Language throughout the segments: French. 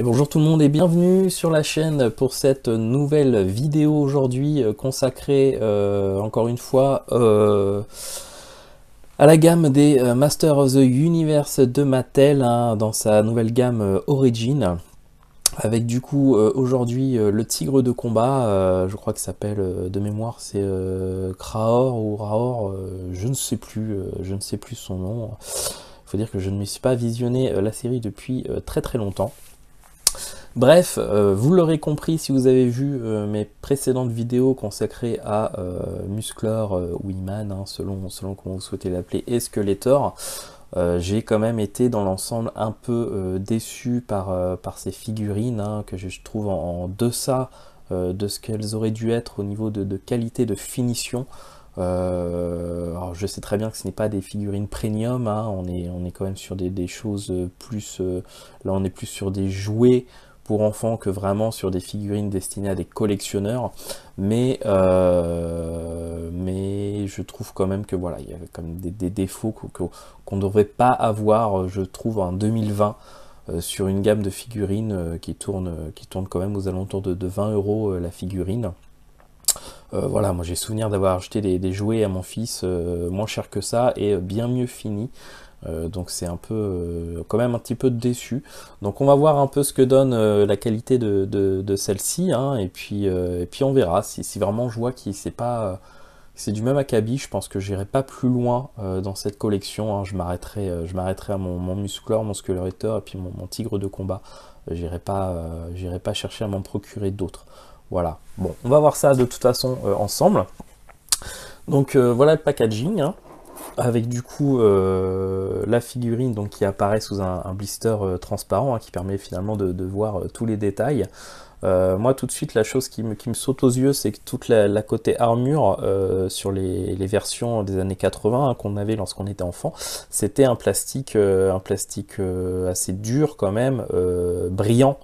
Et bonjour tout le monde et bienvenue sur la chaîne pour cette nouvelle vidéo aujourd'hui consacrée encore une fois à la gamme des Master of the Universe de Mattel, hein, dans sa nouvelle gamme Origin, avec du coup aujourd'hui le tigre de combat, je crois qu'il s'appelle de mémoire c'est Kraor ou Raor, je ne sais plus son nom. Il faut dire que je ne me suis pas visionné la série depuis très très longtemps. Bref, vous l'aurez compris si vous avez vu mes précédentes vidéos consacrées à Musclor ou He-Man, hein, selon comment vous souhaitez l'appeler, et Skeletor. J'ai quand même été dans l'ensemble un peu déçu par ces figurines, hein, que je trouve en deçà de ce qu'elles auraient dû être au niveau de qualité de finition. Alors je sais très bien que ce n'est pas des figurines premium, hein, on est quand même sur des choses plus... là on est plus sur des jouets pour enfants que vraiment sur des figurines destinées à des collectionneurs, mais je trouve quand même que voilà, il y a quand même des défauts qu'on ne devrait pas avoir, je trouve, en 2020 sur une gamme de figurines qui tourne quand même aux alentours de 20 euros la figurine. Voilà, moi j'ai souvenir d'avoir acheté des jouets à mon fils moins cher que ça et bien mieux finis. Donc c'est un peu quand même un petit peu déçu. Donc on va voir un peu ce que donne la qualité de celle-ci, hein, et puis on verra. Si vraiment je vois que c'est du même acabit, je pense que j'irai pas plus loin dans cette collection, hein. Je m'arrêterai à mon Musclor, mon Skeletor et puis mon tigre de combat. J'irai pas chercher à m'en procurer d'autres. Voilà. Bon, on va voir ça de toute façon ensemble. Donc voilà le packaging, hein, avec du coup la figurine donc, qui apparaît sous un blister transparent, hein, qui permet finalement de voir tous les détails. Moi tout de suite la chose qui me saute aux yeux, c'est que toute la côté armure sur les versions des années 80, hein, qu'on avait lorsqu'on était enfant, c'était un plastique assez dur quand même, brillant,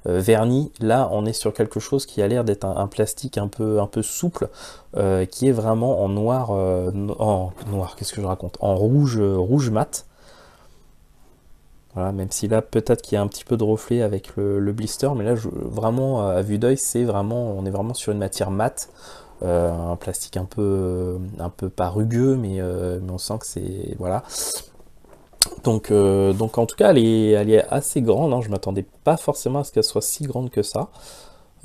verni. Là on est sur quelque chose qui a l'air d'être un plastique un peu souple, qui est vraiment en noir, en noir, qu'est-ce que je raconte, en rouge mat. Voilà, même si là peut-être qu'il y a un petit peu de reflet avec le blister, mais là vraiment à vue d'œil on est vraiment sur une matière mate, un plastique un peu pas rugueux, mais on sent que c'est voilà. Donc en tout cas elle est assez grande, hein. Je m'attendais pas forcément à ce qu'elle soit si grande que ça.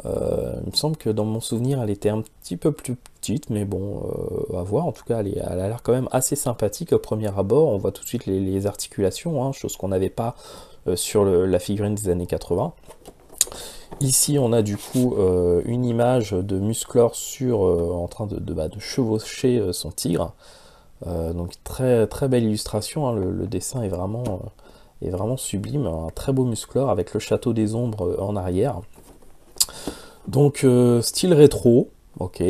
Il me semble que dans mon souvenir, elle était un petit peu plus petite, mais bon, à voir. En tout cas, elle a l'air quand même assez sympathique au premier abord. On voit tout de suite les articulations, hein, chose qu'on n'avait pas sur la figurine des années 80. Ici, on a du coup une image de Musclor en train de chevaucher son tigre. Donc très très belle illustration, hein. Le dessin est vraiment sublime. Un très beau Musclor avec le château des ombres en arrière. Donc style rétro, ok,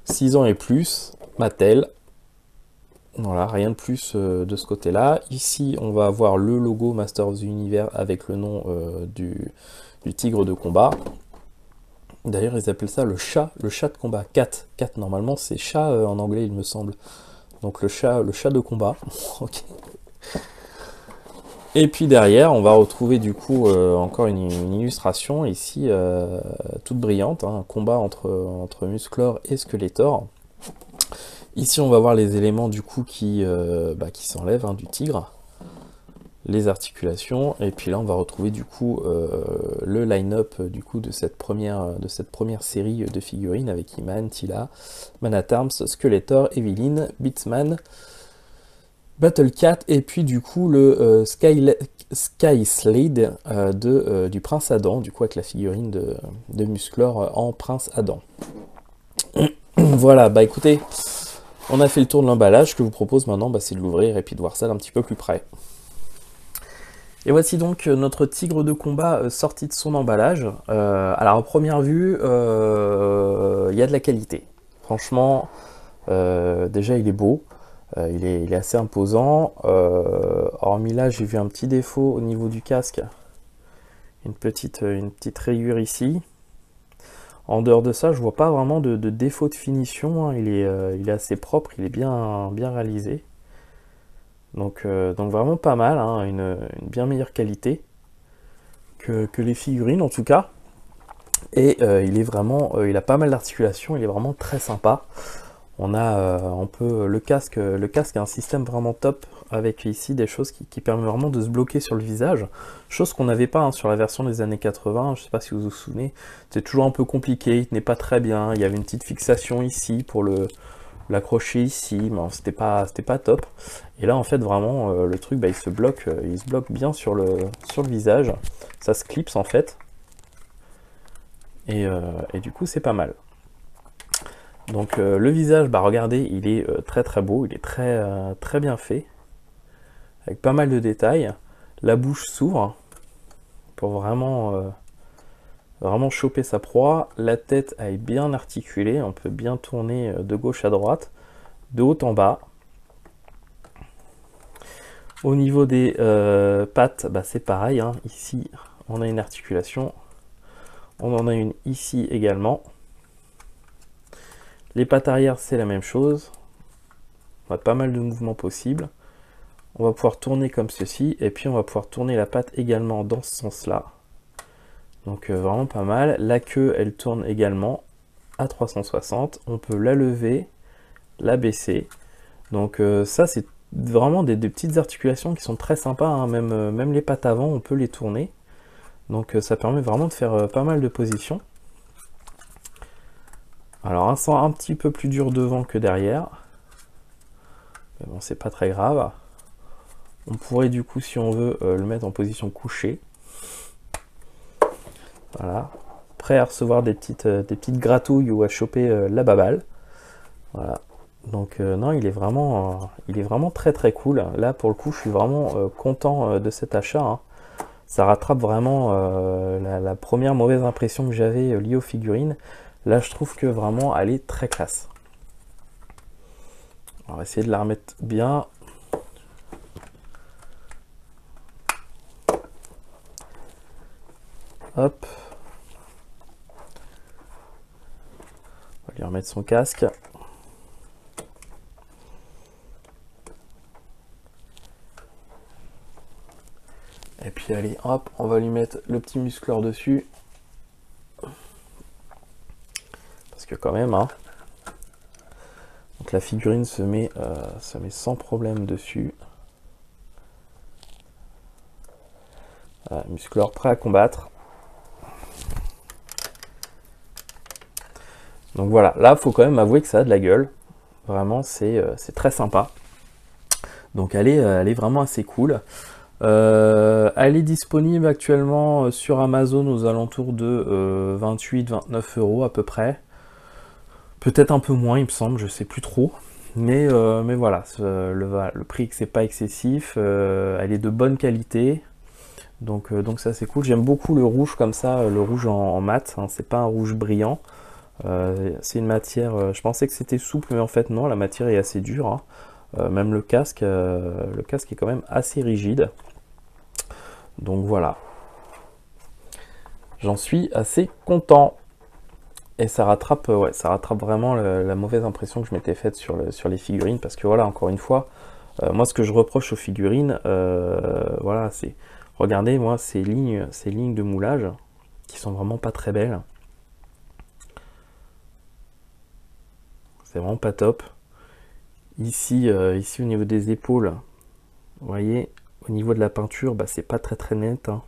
6 ans et plus, Mattel, voilà, rien de plus de ce côté-là. Ici, on va avoir le logo Master of the Universe avec le nom du tigre de combat. D'ailleurs, ils appellent ça le chat de combat, cat. Cat, normalement, c'est chat en anglais, il me semble. Donc le chat de combat, ok. Et puis derrière, on va retrouver du coup encore une illustration ici toute brillante, hein, un combat entre Musclor et Skeletor. Ici, on va voir les éléments du coup qui s'enlèvent, hein, du tigre, les articulations, et puis là, on va retrouver du coup le line-up du coup de cette première série de figurines avec He-Man, Teela, Man at Arms, Skeletor, Evelyn, Beastman, Battle Cat, et puis du coup le Sky Slade du Prince Adam, du coup avec la figurine de Musclor en Prince Adam. Voilà, bah écoutez, on a fait le tour de l'emballage. Ce que je vous propose maintenant, bah, c'est de l'ouvrir et puis de voir ça d'un petit peu plus près. Et voici donc notre tigre de combat sorti de son emballage. Alors à première vue, il y a de la qualité. Franchement, déjà il est beau. Il est assez imposant. Hormis là, j'ai vu un petit défaut au niveau du casque. Une petite rayure ici. En dehors de ça, je vois pas vraiment de défaut de finition, hein. Il est assez propre, il est bien réalisé. Donc vraiment pas mal, hein. Une bien meilleure qualité que les figurines en tout cas. Et il est vraiment, il a pas mal d'articulations, il est vraiment très sympa. On peut le casque a un système vraiment top avec ici des choses qui permettent vraiment de se bloquer sur le visage, chose qu'on n'avait pas hein, sur la version des années 80. Je sais pas si vous vous souvenez, c'était toujours un peu compliqué, il tenait pas très bien, il y avait une petite fixation ici pour l'accrocher ici, mais c'était pas top. Et là en fait vraiment le truc il se bloque bien sur le visage, ça se clipse en fait, et du coup c'est pas mal. Donc le visage, regardez, il est très très beau, il est très bien fait, avec pas mal de détails. La bouche s'ouvre pour vraiment choper sa proie. La tête est bien articulée, on peut bien tourner de gauche à droite, de haut en bas. Au niveau des pattes, c'est pareil, hein. Ici on a une articulation, on en a une ici également. Les pattes arrière, c'est la même chose. On a pas mal de mouvements possibles. On va pouvoir tourner comme ceci, et puis on va pouvoir tourner la patte également dans ce sens-là. Donc vraiment pas mal. La queue, elle tourne également à 360. On peut la lever, la baisser. Donc ça, c'est vraiment des petites articulations qui sont très sympas, hein. Même les pattes avant, on peut les tourner. Donc ça permet vraiment de faire pas mal de positions. Alors un sang un petit peu plus dur devant que derrière, mais bon c'est pas très grave. On pourrait du coup si on veut le mettre en position couchée. Voilà, prêt à recevoir des petites gratouilles ou à choper la baballe. Voilà, donc non il est vraiment très très cool. Là pour le coup je suis vraiment content de cet achat, hein. Ça rattrape vraiment la première mauvaise impression que j'avais liée aux figurines. Là, je trouve que vraiment, elle est très classe. On va essayer de la remettre bien. Hop. On va lui remettre son casque. Et puis allez, hop, on va lui mettre le petit muscleur dessus. Parce que quand même, hein. Donc la figurine se met sans problème dessus. Voilà, muscleur prêt à combattre. Donc voilà, là, faut quand même avouer que ça a de la gueule. Vraiment, c'est très sympa. Donc elle est vraiment assez cool. Elle est disponible actuellement sur Amazon aux alentours de 28-29 € à peu près. Peut-être un peu moins, il me semble, je sais plus trop. Mais voilà, le prix c'est pas excessif. Elle est de bonne qualité. Donc ça c'est cool. J'aime beaucoup le rouge comme ça, le rouge en mat. Hein, c'est pas un rouge brillant. C'est une matière. Je pensais que c'était souple, mais en fait non, la matière est assez dure. Hein. Même le casque est quand même assez rigide. Donc voilà, j'en suis assez content. Et ça rattrape vraiment la mauvaise impression que je m'étais faite sur les figurines. Parce que voilà, encore une fois, moi ce que je reproche aux figurines, voilà, c'est, regardez moi ces lignes de moulage qui sont vraiment pas très belles. C'est vraiment pas top. Ici au niveau des épaules, vous voyez, au niveau de la peinture, c'est pas très net, hein.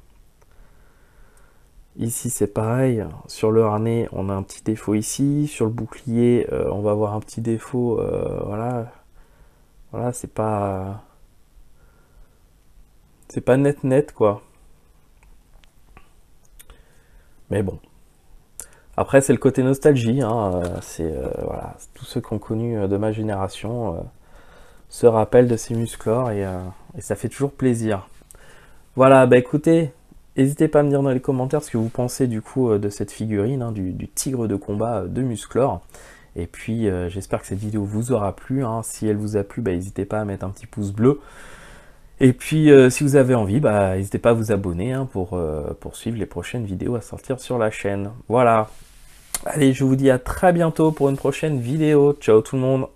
Ici c'est pareil, sur le harnais on a un petit défaut ici, sur le bouclier on va avoir un petit défaut, voilà, c'est pas net quoi. Mais bon, après c'est le côté nostalgie, hein, voilà, tous ceux qui ont connu de ma génération se rappellent de ces musclores et ça fait toujours plaisir. Voilà, écoutez, n'hésitez pas à me dire dans les commentaires ce que vous pensez du coup de cette figurine, hein, du tigre de combat de Musclor. Et puis j'espère que cette vidéo vous aura plu, hein. Si elle vous a plu, n'hésitez pas à mettre un petit pouce bleu. Et puis si vous avez envie, n'hésitez pas à vous abonner, hein, pour suivre les prochaines vidéos à sortir sur la chaîne. Voilà, allez, je vous dis à très bientôt pour une prochaine vidéo. Ciao tout le monde.